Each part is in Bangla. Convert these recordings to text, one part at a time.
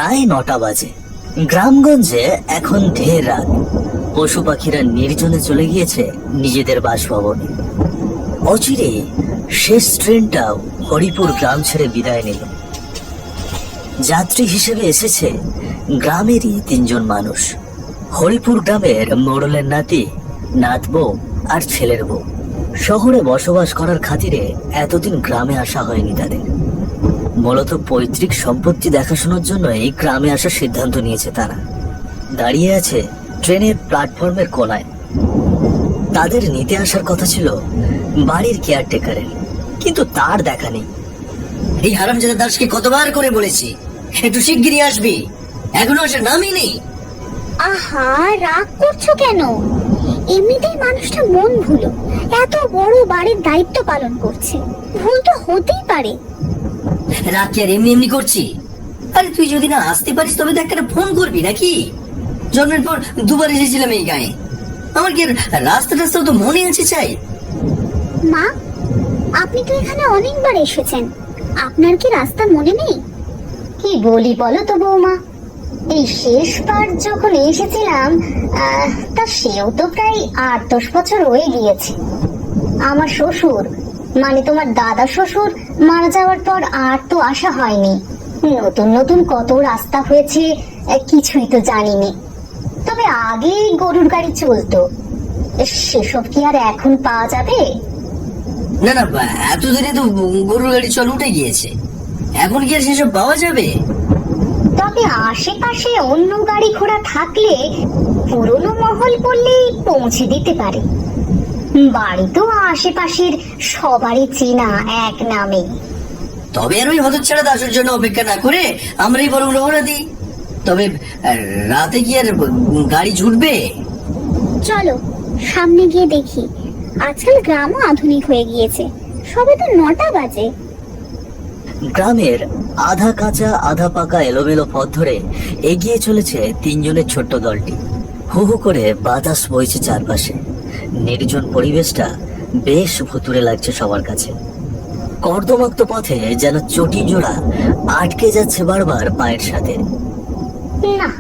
প্রায় 9টা বাজে। গ্রামগঞ্জে এখন ঢের রাত। পশু পাখিরা নির্জনে চলে গিয়েছে নিজেদের বাসভবনে। অচিরে শেষ ট্রেনটাও হরিপুর গ্রাম ছেড়ে বিদায় নিল। যাত্রী হিসেবে এসেছে গ্রামেরই 3 জন মানুষ। হরিপুর গ্রামের মোড়লের নাতি, নাত বউ আর ছেলের বউ। শহরে বসবাস করার খাতিরে এতদিন গ্রামে আসা হয়নি তাদের। মূলত পৈতৃক সম্পত্তি দেখাশোনার জন্য এই গ্রামে আসার সিদ্ধান্ত নিয়েছে তারা। দাঁড়িয়ে আছে ট্রেনের প্ল্যাটফর্মের কোনায়। তাদের নিতে আসার কথা ছিল বাড়ির কেয়ারটেকারের, কিন্তু তার দেখা নেই। এই হারামজাদা দাসকে কতবার করে বলেছি একটু শিগগিরই আসবি, এখনো আসার নামই নেই। আহা, রাগ করছো কেন? এমনিতেই মানুষটা মন ভুলো, এত বড় বাড়ির দায়িত্ব পালন করছে, ভুল তো হতেই পারে। রাগ কি আর এমনি এমনি করছি? আরে তুই যদি না আসতে পারিস তবে তো একটা ফোন করবি নাকি? জন্মের পর 2বার এসেছিলাম এই গায়ে, আমার কি রাস্তা টাস্তাও তো মনে আছে চাই। মা, আপনি তো এখানে অনেকবার এসেছেন, আপনার কি রাস্তা মনে নেই? কি বলি বলো তো বৌমা, এই শেষবার যখন এসেছিলাম তা সেও তো প্রায় 8-10 বছর হয়ে গিয়েছে। আমার শ্বশুর, মানে তোমার দাদা শ্বশুর মারা যাওয়ার পর আর তো আসা হয়নি। নতুন নতুন কত রাস্তা হয়েছে কিছুই তো জানিনি। তবে আগে গরুর গাড়ি চলতো, সেসব কি আর এখন পাওয়া যাবে? না না, এত দিনে তো গরুর গাড়ি চল উঠে গিয়েছে, এখন কি আর সেসব পাওয়া যাবে? তবে আশেপাশে অন্য গাড়ি ঘোড়া থাকলে পুরনো মহল বললেই পৌঁছে দিতে পারে। বাড়ি তো আশেপাশের সবারই চেনা এক নামে। তবে আর ওই হতচ্ছাড়া দাসের জন্য অপেক্ষা না করে আমরাই বরং রওনা দিই। তবে রাতে কি আর গাড়ি ছুটবে? চলো সামনে গিয়ে দেখি। আজকাল গ্রামও আধুনিক হয়ে গিয়েছে, সবে তো 9টা বাজে। গ্রামের আধা কাঁচা আধা পাকা এলোমেলো পথ ধরে এগিয়ে চলেছে 3 জনের ছোট্ট দলটি। হু হু করে বাতাস বইছে চারপাশে। নির্জন পরিবেশটা বেশ ভুতুড়ে লাগছে সবার কাছে। কর্দমাক্ত পথে যেন চটি জোড়া আটকে যাচ্ছে বারবার পায়ের সাথে। না,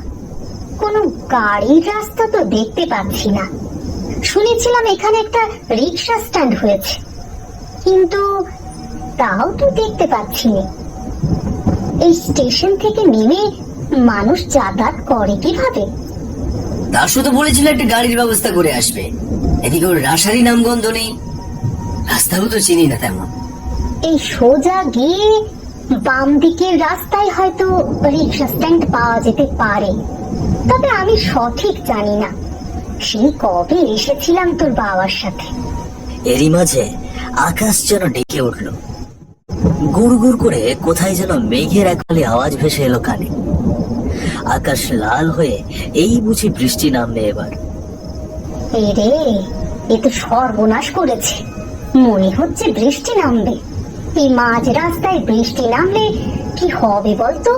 কোনো গাড়ির রাস্তা তো দেখতে পাচ্ছি না। শুনেছিলাম এখানে একটা রিক্সা স্ট্যান্ড হয়েছে, কিন্তু তাও তো দেখতে পাচ্ছি না। এই স্টেশন থেকে নেমে মানুষ যাতায়াত করে কিভাবে? দাসু তো বলেছিল একটা গাড়ির ব্যবস্থা করে আসবে। এদিকে ওর রাসারি নামগন্ধ নেই, রাস্তাও তো চিনি না তেমন। এই সোজা গিয়ে বাম দিকের রাস্তায় হয়তো রিক্সা স্ট্যান্ড পাওয়া যেতে পারে, তবে আমি সঠিক জানি না। সেই কবে এসেছিলাম তোর বাবার সাথে। এরই মাঝে আকাশ যেন ডেকে উঠল। গুড় গুড় করে কোথায় যেন মেঘের একফালি আওয়াজ ভেসে এলো কানে। আকাশ লাল হয়ে এই বুঝি বৃষ্টি নামবে এবার। এরে, এ তো সর্বনাশ করেছে, মনে হচ্ছে বৃষ্টি নামবে। এই মাঝ রাস্তায় বৃষ্টি নামলে কি হবে বলতো?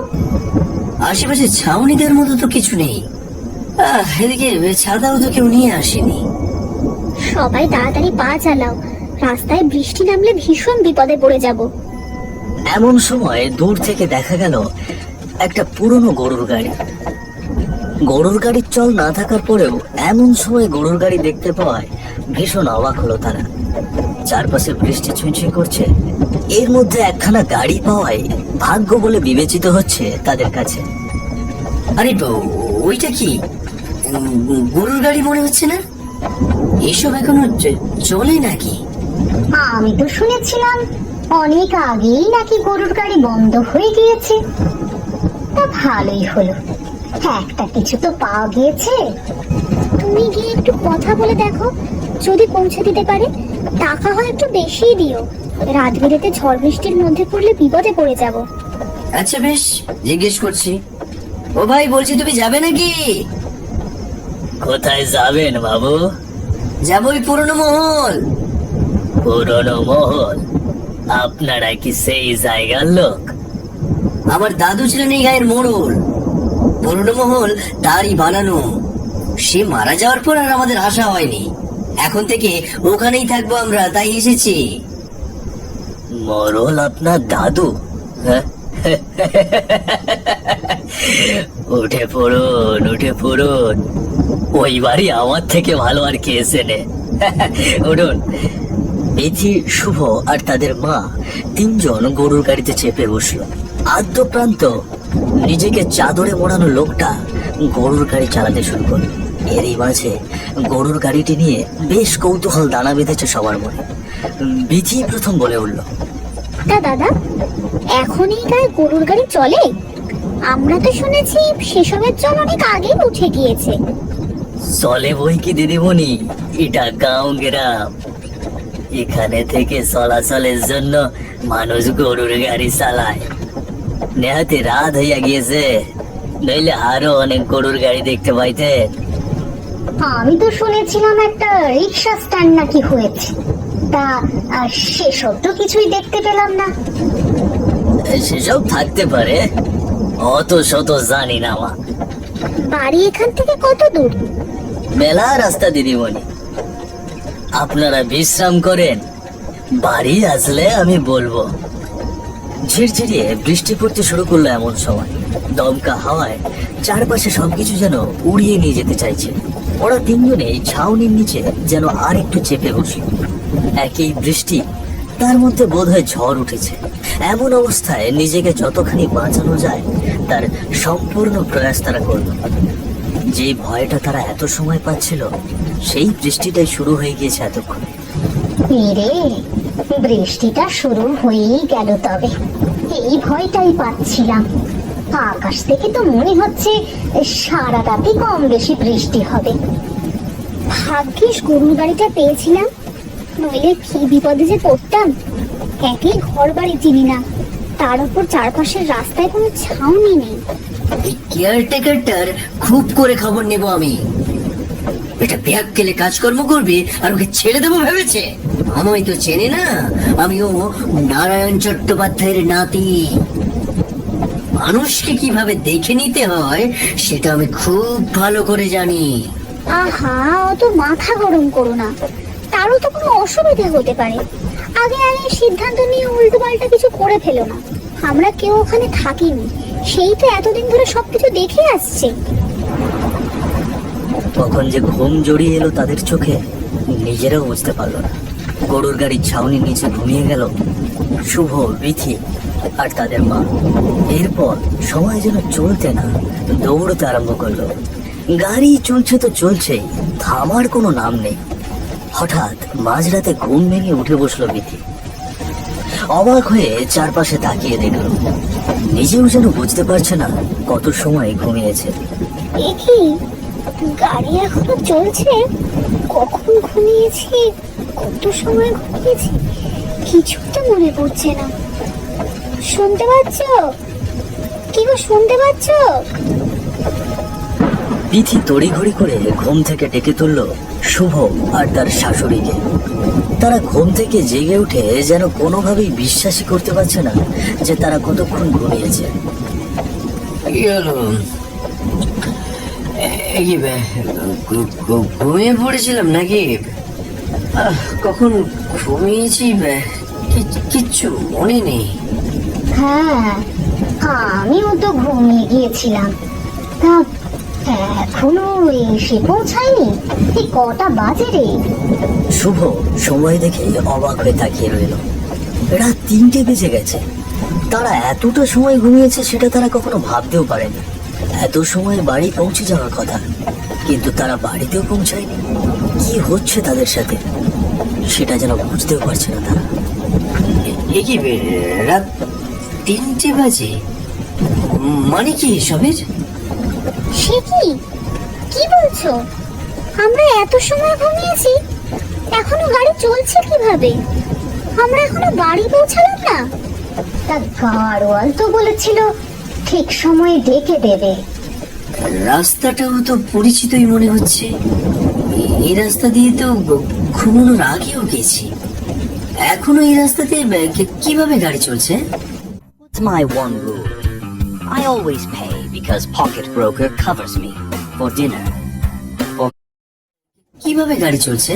আশেপাশে ছাউনি দেওয়ার মতো তো কিছু নেই। এদিকে ছাতাও তো কেউ নিয়ে আসেনি। সবাই তাড়াতাড়ি পা চালাও, রাস্তায় বৃষ্টি নামলে ভীষণ বিপদে পড়ে যাব। এমন সময় দূর থেকে দেখা গেল একটা পুরনো গরুর গাড়ি। গরুর গাড়ির চল না থাকার পরেও এমন সময় গরুর গাড়ি দেখতে পাওয়ায় ভীষণ অবাক হলো তারা। চারপাশে বৃষ্টি ছুঁই করছে, এর মধ্যে একখানা গাড়ি পাওয়ায় ভাগ্য বলে বিবেচিত হচ্ছে তাদের কাছে। আরে ওইটা কি গরুর গাড়ি মনে হচ্ছে না? এসব এখনো চলে নাকি? আমি তো শুনেছিলাম অনেক আগেই নাকি গরুর গাড়ি বন্ধ হয়ে গিয়েছে। তা ভালোই হলো, একটা কিছু তো পাওয়া গিয়েছে। তুমি গিয়ে একটু কথা বলে দেখো, যদি পৌঁছে দিতে পারে। টাকা হয় একটু বেশিই দিও, রাত বিরেতে ঝড় বৃষ্টির মধ্যে পড়লে বিপদে পড়ে যাব। আচ্ছা বেশ, জিজ্ঞেস করছি। ও ভাই, বলছি তুমি যাবে নাকি? কোথায় যাবেন বাবু? যাবো ওই পুরনো মহল। পুরনো মহল? আপনারা কি সেই জায়গার লোক? আমার দাদু ছিলেন এই গায়ের মোড়ল। পুরনো মহল তারই বানানো। সে মারা যাওয়ার পর আর আমাদের আসা হয়নি। এখন থেকে ওখানেই থাকবো আমরা, তাই এসেছি। মোড়ল আপনার দাদু? হ্যাঁ, উঠে পড়ুন, উঠে পড়ুন, ওই বাড়ি আমার থেকে ভালো আর কে এসেনে। উঠুন। বিথি, শুভ আর তাদের মা তিনজন গরুর গাড়িতে চেপে বসলো। আদ্য প্রান্ত নিজেকে চাদরে মোড়ানো লোকটা গরুর গাড়ি চালাতে শুরু করল। এরই মাঝে গরুর গাড়িটি নিয়ে বেশ কৌতূহল দানা বেঁধেছে সবার মনে। বিথি প্রথম বলে উঠল, তা দাদা, এখন এই গায়ে গরুর গাড়ি চলে? আমরা তো শুনেছি সেসবের চল অনেক আগেই উঠে গিয়েছে। চলে বই কি দিদিমণি, এটা গাঁও গ্রাম। এখানে থেকে চলাচলের জন্য মানুষ গরুর গাড়ি চালায়। নেহাতি রাত হইয়া গিয়েছে, নইলে আরো অনেক গরুর গাড়ি দেখতে পাইতেন। আমি তো শুনেছিলাম একটা রিক্সা স্ট্যান্ড নাকি হয়েছে, তা সেসব তো কিছুই দেখতে পেলাম না। সেসব থাকতে পারে, অত শত জানি না মা। বাড়ি এখান থেকে কত দূর? মেলা রাস্তা দিদিমণি, আপনারা বিশ্রাম করেন, বাড়ি আসলে আমি বলবো। ঝিরঝিরিয়ে বৃষ্টি পড়তে শুরু করলো। এমন সময় দমকা হাওয়ায় চারপাশে সবকিছু যেন উড়িয়ে নিয়ে যেতে চাইছে। ওরা তিনজনেই ছাউনির নিচে যেন আর একটু চেপে বসল। একই বৃষ্টি, তার মধ্যে বোধহয় ঝড় উঠেছে। এমন অবস্থায় নিজেকে যতখানি বাঁচানো যায় তার সম্পূর্ণ প্রয়াস তারা করল। যে ভয়টা তারা এত সময় পাচ্ছিল, সেই বৃষ্টিটাই শুরু হয়ে গিয়েছে এতক্ষণে। রে, বৃষ্টিটা শুরু হয়েই গেল, তবে এই ভয়টাই পাচ্ছিলাম। আকাশ থেকে তো মনে হচ্ছে সারা রাতে কম বেশি বৃষ্টি হবে। ভাগ্যিস গরুর গাড়িটা পেয়েছিলাম, নইলে কি বিপদে যে পড়তাম। একই ঘর বাড়ি চিনি না, তার উপর চারপাশের রাস্তায় কোনো ছাউনি নেই। এই কেয়ারটেকারটার খুব করে খবর নেব আমি। এটা ব্যাগ কেলে কাজকর্ম করবে আর ওকে ছেড়ে দেবো ভেবেছে? আমায় তো চেনে না, আমিও নারায়ণ চট্টোপাধ্যায়ের নাতি। মানুষকে কিভাবে দেখে নিতে হয় সেটা আমি খুব ভালো করে জানি। আহা, অত মাথা গরম করো না, তারও তো কোনো অসুবিধা হতে পারে। আগে আগে সিদ্ধান্ত নিয়ে উল্টো পাল্টা কিছু করে ফেলো না। আমরা কেউ ওখানে থাকিনি, সেই তো এতদিন ধরে সবকিছু দেখে আসছে। তখন যে ঘুম জড়িয়ে এলো তাদের চোখে, নিজেরাও বুঝতে পারলো না। গরুর গাড়ির ছাউনির নিচে ঘুমিয়ে গেল শুভ, বিথি আর তাদের মা। এরপর সময় যেন চলতে না, দৌড়তে আরম্ভ করলো। গাড়ি চলছে তো চলছেই, থামার কোনো নাম নেই। হঠাৎ মাঝরাতে ঘুম ভেঙে উঠে বসলো বিথি। অবাক হয়ে চারপাশে তাকিয়ে দেখলো, নিজেও যেন বুঝতে পারছে না কত সময় ঘুমিয়েছে। এ কি, গাড়ি এখনো চলছে? কখন ঘুমিয়েছি, কত সময় ঘুমিয়েছি, কিছু তো মনে পড়ছে না। শুনতে পাচ্ছ? কি গো, শুনতে পাচ্ছ? বিথি তড়িঘড়ি করে ঘুম থেকে ডেকে তুলল শুভ আর তার শাশুড়িকে। তারা ঘুম থেকে জেগে উঠে যেন কোনোভাবেই বিশ্বাসই করতে পারছে না যে তারা কতক্ষণ ঘুমিয়েছে। কি হলো? কি ঘুমিয়ে পড়েছিলাম নাকি? কখন ঘুমিয়েছি কিচ্ছু মনে নেই। হ্যাঁ, আমিও তো ঘুমিয়ে গিয়েছিলাম। তা এখনো এসে পৌঁছায়নি? এই কটা বাজে রে? শুভ সময় দেখে অবাক হয়ে তাকিয়ে রইল। রাত 3টে বেজে গেছে। তারা এতটা সময় ঘুমিয়েছে সেটা তারা কখনো ভাবতেও পারেনি। এত সময় বাড়ি পৌঁছে যাওয়ার কথা, কিন্তু তারা বাড়িতেও পৌঁছায়নি। কি হচ্ছে তাদের সাথে সেটা যেন বুঝতেও পারছে না তারা। এ কি, রাত 3টে বাজে? মানে কি এসবের? সে কি, কি বলছো? আমরা এত সময় ঘুমিয়েছি, এখনো গাড়ি চলছে কিভাবে? আমরা এখনো বাড়ি পৌঁছালাম না। তা গাড়োয়াল তো বলেছিল ঠিক সময়ে ডেকে দেবে। রাস্তাটাও তো পরিচিতই মনে হচ্ছে। এই রাস্তা দিয়ে তো ঘুমানোর আগেও গেছি। এখনো এই রাস্তাতে কিভাবে গাড়ি চলছে? It's my one rule. I always pay because Pocket Broker covers me for dinner. কিভাবে গাড়ি চলছে?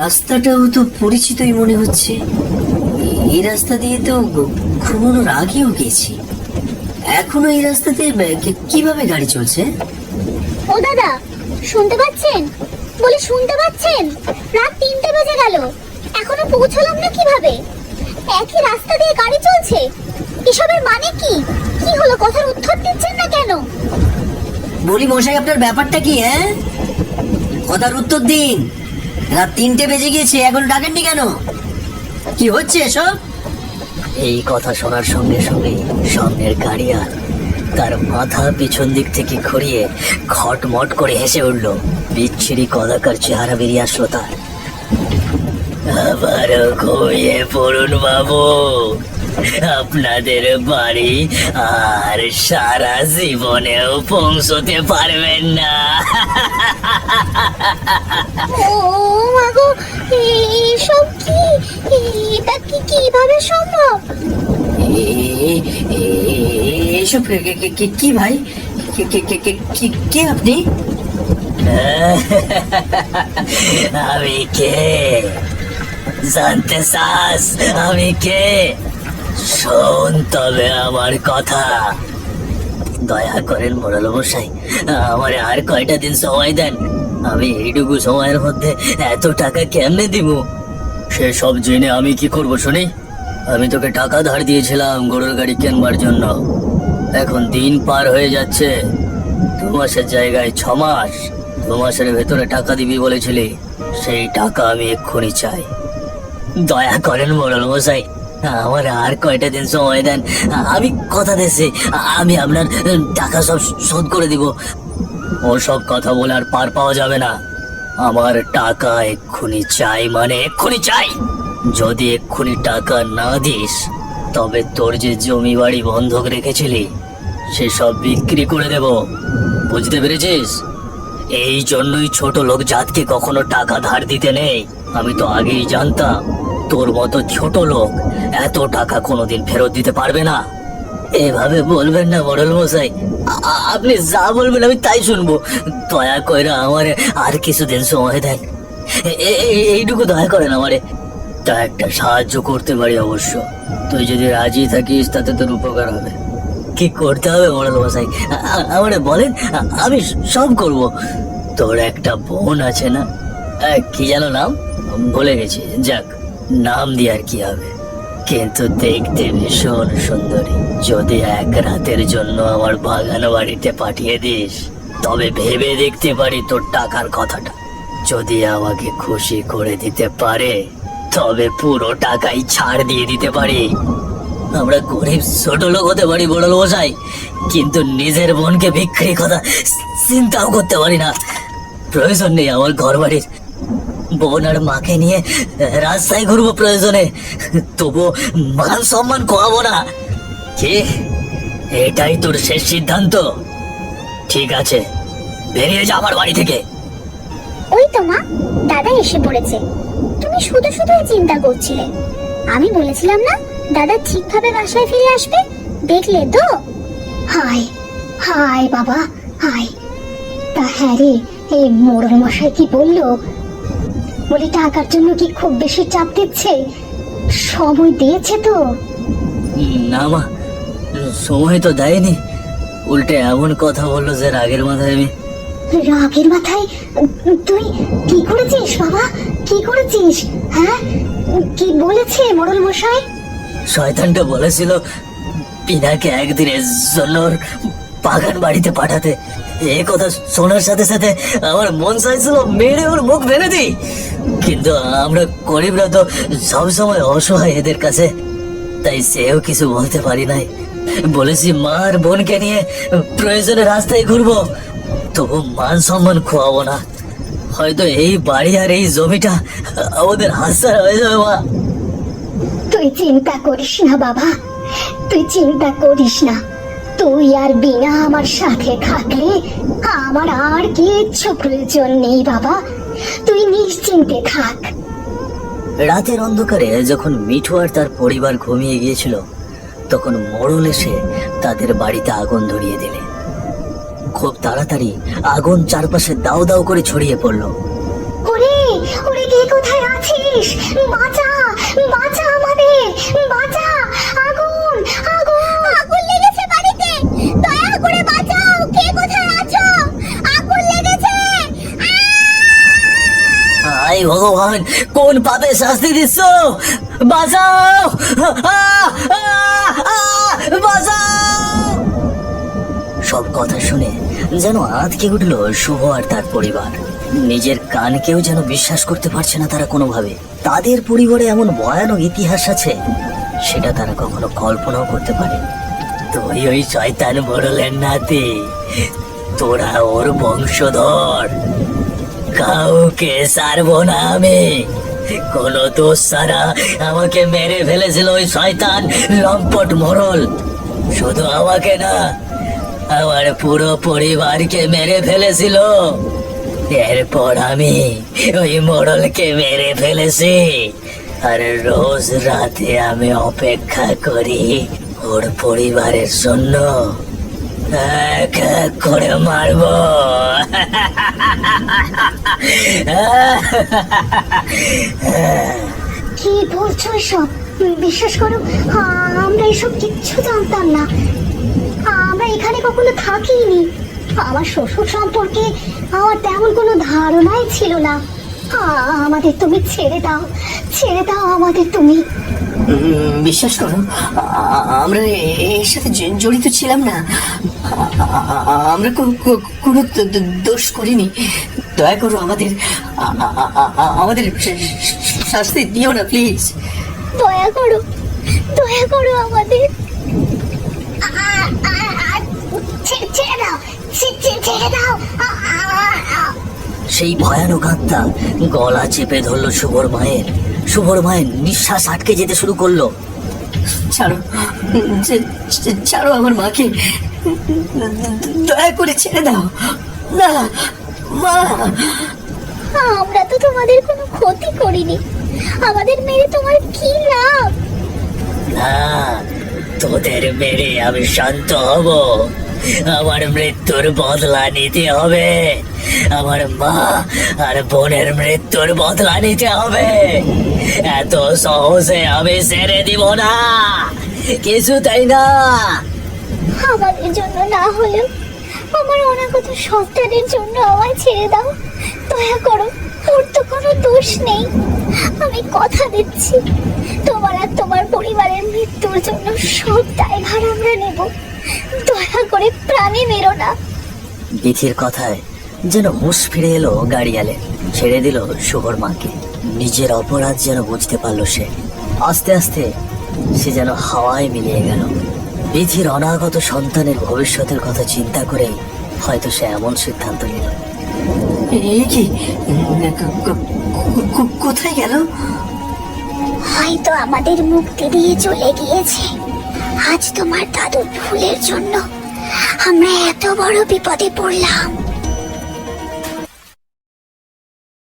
রাস্তাটাও তো পরিচিতই মনে হচ্ছে। এই রাস্তা দিয়ে তো ঘুমানোর আগেও গেছি। এখনো এই রাস্তাতে কিভাবে গাড়ি চলছে? ও দাদা, শুনতে পাচ্ছেন? বলে শুনতে পাচ্ছেন? রাত 3টে বেজে গেল, এখনো পৌঁছলাম না কিভাবে? একই রাস্তা দিয়ে গাড়ি চলছে, এসবের মানে কি? কি হলো, কথার উত্তর দিচ্ছেন না কেন? বলি মশাই, আপনার ব্যাপারটা কি? কথার উত্তর দিন। রাত 3টে বেজে গিয়েছে, এখন ডাকেননি কেন? কি হচ্ছে এসব? এই কথা শোনার সঙ্গে সঙ্গে সামনের গাড়িয়াল তার মাথা পিছন দিক থেকে ঘুরিয়ে খটমট করে হেসে উঠল। বিচ্ছিরি কদাকার চেহারা বেরিয়ে আসলো তার। আবারও ঘুমিয়ে পড়ুন বাবু, আপনাদের বাড়ি আর সারা জীবনেও পৌঁছতে পারবেন না। ও মাগো, এসব কি? এটা কি কিভাবে সম্ভব? এসব কি ভাই? কে আপনি? আমি কে জানতে চাস? আমি কে? শোন তবে আমার কথা। দয়া করেন মোড়ল মশাই, আমার আর কয়টা দিন সময় দেন। আমি এইটুকু সময়ের মধ্যে এত টাকা কেমনে দিব? সেসব জেনে আমি কি করব শুনি? আমি তোকে টাকা ধার দিয়েছিলাম গরুর গাড়ি কেনবার জন্য। এখন দিন পার হয়ে যাচ্ছে, 2 মাসের জায়গায় 6 মাস। 2 মাসের ভেতরে টাকা দিবি বলেছিলি, সেই টাকা আমি এক্ষুনি চাই। দয়া করেন মোড়ল মশাই, আমার আর কয়টা দিন সময় দেন। আমি কথা দিচ্ছি, আমি আপনার টাকা সব শোধ করে দিব। ওসব কথা বলে আর পার পাওয়া যাবে না। আমার টাকা এক্ষুনি চাই, মানে এক্ষুনি চাই। যদি এক্ষুনি টাকা না দিস, তবে তোর যে জমি বাড়ি বন্ধক রেখেছিলি সেসব বিক্রি করে দেব। বুঝতে পেরেছিস? এই জন্যই ছোট লোক জাতকে কখনো টাকা ধার দিতে নেই। আমি তো আগেই জানতাম তোর মতো ছোট লোক এত টাকা কোনোদিন ফেরত দিতে পারবে না। এভাবে বলবেন না মোড়ল মশাই, আপনি যা বলবেন আমি তাই শুনবো। দয়া করে আমার আর কিছুদিন সময় দেন। এইটুকু দয়া করেন আমারে। তা একটা সাহায্য করতে পারি অবশ্য, তুই যদি রাজি থাকিস তাতে তোর উপকার হবে। কি করতে হবে মোড়ল মশাই আমারে বলেন, আমি সব করব। তোর একটা বোন আছে না, কি যেন নাম, ভুলে গেছি। যাক, নাম দিয়ে আর কি হবে, কিন্তু দেখতে ভীষণ সুন্দরী। যদি এক রাতের জন্য আমার বাগান বাড়িতে পাঠিয়ে দিস, তবে ভেবে দেখতে পারি তোর টাকার কথাটা। যদি আমাকে খুশি করে দিতে পারে, তবে পুরো টাকাই ছাড় দিয়ে দিতে পারি। আমরা গরিব ছোট লোক হতে পারি বড় মশাই, কিন্তু নিজের বোনকে বিক্রি কথা চিন্তাও করতে পারি না। প্রয়োজন নেই আমার ঘর বাড়ির। বোন আর মাকে নিয়ে রাস্তায় ঘুরবো প্রয়োজনে, তবু মান সম্মান খোয়াবো না। কি, এটাই তোর শেষ সিদ্ধান্ত? ঠিক আছে, বেরিয়ে যা আমার বাড়ি থেকে। ওই তো মা, দাদা এসে পড়েছে। তুমি শুধু শুধুই চিন্তা করছিলে। আমি বলেছিলাম না দাদা ঠিকভাবে বাসায় ফিরে আসবে, দেখলে তো? হায় হায় বাবা হায়। তা হ্যাঁ রে, এই মোড়ল মশাই কি বললো? বলি টাকার জন্য কি খুব বেশি চাপ দিচ্ছে? সময় দিয়েছে তো? না মা, সময় তো দেয়নি, উল্টে এমন কথা বললো যে রাগের মাথায় আমি। রাগের মাথায়? তুই কি করেছিস বাবা, কি করেছিস? হ্যাঁ, কি বলেছে মোড়ল মশাই? শয়তানটা বলেছিল পিনাকে একদিনের জন্য ওর বাগান বাড়িতে পাঠাতে। এই কথা শোনার সাথে সাথে আমার মন চাইছিল মেরে ওর মুখ ভেঙে দিই, কিন্তু আমরা গরিবরা তো সবসময় অসহায় এদের কাছে, তাই সেও কিছু বলতে পারি নাই। বলেছি মা আর বোনকে নিয়ে প্রয়োজনে রাস্তায় ঘুরবো, তবু মান সম্মান খোয়াবো না। হয়তো এই বাড়ি আর এই জমিটা আমাদের হাতছাড়া হয়ে যাবে মা। তুই চিন্তা করিস না বাবা, তুই চিন্তা করিস না। তুই আর বিনা আমার সাথে থাকলে আমার আর কিচ্ছু প্রয়োজন নেই বাবা, তুই নিশ্চিন্তে থাক। রাতের অন্ধকারে যখন মিঠু আর তার পরিবার ঘুমিয়ে গিয়েছিল, তখন মোড়ল এসে তাদের বাড়িতে আগুন ধরিয়ে দিলে। খুব তাড়াতাড়ি আগুন চারপাশে দাউ দাউ করে ছড়িয়ে পড়লো। ওরে ওরে, কে কোথায় আছিস? বাঁচা বাঁচা আমাদের, বাঁচা! আগুন আগুন! আগুন লেগেছে বাড়িতে, ভগবান, কোন পাপে শাস্তি দিচ্ছ? বাঁচাও! বাঁচাও! সব কথা শুনে যেন আঁতকে উঠল শুভ আর তার পরিবার। নিজের কানকেও যেন বিশ্বাস করতে পারছে না তারা কোনোভাবে। তাদের পরিবারে এমন ভয়ানক ইতিহাস আছে, সেটা তারা কখনো কল্পনাও করতে পারে। তুই ওই শয়তান মোড়লের নাতি, তোরা ওর বংশধর। কাউকে ছাড়বো না আমি। কোনো দোষ ছাড়া আমাকে মেরে ফেলেছিল ওই শয়তান লম্পট মোড়ল। শুধু আমাকে না, আমার পুরো পরিবারকে মেরে ফেলেছিল। এরপর আমি ওই মোড়লকে মেরে ফেলেছি, আর রোজ রাতে আমি অপেক্ষা করি ওর পরিবারের জন্য। এক এক করে মারবো। কি বলছো এসব? বিশ্বাস করো, আমরা এসব কিচ্ছু জানতাম না। আমরা এখানে কখনো থাকিনি। আমার শ্বশুর সম্পর্কে আমার তেমন কোনো ধারণাই ছিল না। আমাদের তুমি ছেড়ে দাও, ছেড়ে দাও আমাদের তুমি। বিশ্বাস করো, আমরা এর সাথে জড়িত ছিলাম না। আমরা কোনো দোষ করিনি। দয়া করো, আমাদের আমাদের শাস্তি দিও না প্লিজ। দয়া করো, দয়া করো আমাদের। ছেড়ে দাও, ছেড়ে দাও। সেই ভয়ানক আত্মা গলা চেপে ধরলো শুভর মায়ের। শুভর মায়ের নিঃশ্বাস আটকে যেতে শুরু করলো। ছাড়ো, ছাড়ো আমার মাকে, দয়া করে ছেড়ে দাও না মা। আমরা তো তোমাদের কোনো ক্ষতি করিনি, আমাদের মেরে তোমার কি লাভ? না, তোদের মেরে আমি শান্ত হব। আমার মৃত্যুর বদলা নিতে হবে। আমার মা আর বোনের মৃত্যুর বদলা নিতে হবে। এত সহজে আমি ছেড়ে দিব না, কিছুতেই না। আমাদের জন্য না হলেও আমার অনাগত সন্তানের জন্য আমায় ছেড়ে দাও। দয়া করো, ওর তো কোনো দোষ নেই। আমি কথা দিচ্ছি, তোমার আর তোমার পরিবারের মৃত্যুর জন্য সব দায়ভার আমরা নেব। দয়া করে প্রাণে মেরো না। বিথির কথায় যেন হুঁশ ফিরে এলো গাড়িয়ালে। ছেড়ে দিল শুভর মাকে। নিজের অপরাধ যেন বুঝতে পারলো সে। আস্তে আস্তে সে যেন হাওয়ায় মিলিয়ে গেল। বিথির অনাগত সন্তানের ভবিষ্যতের কথা চিন্তা করেই হয়তো সে এমন সিদ্ধান্ত নিল। এই কি, কোথায় গেল? হয়তো আমাদের মুক্তি দিয়ে চলে গিয়েছে। আজ তোমার দাদুর ভুলের জন্য আমরা এত বড় বিপদে পড়লাম।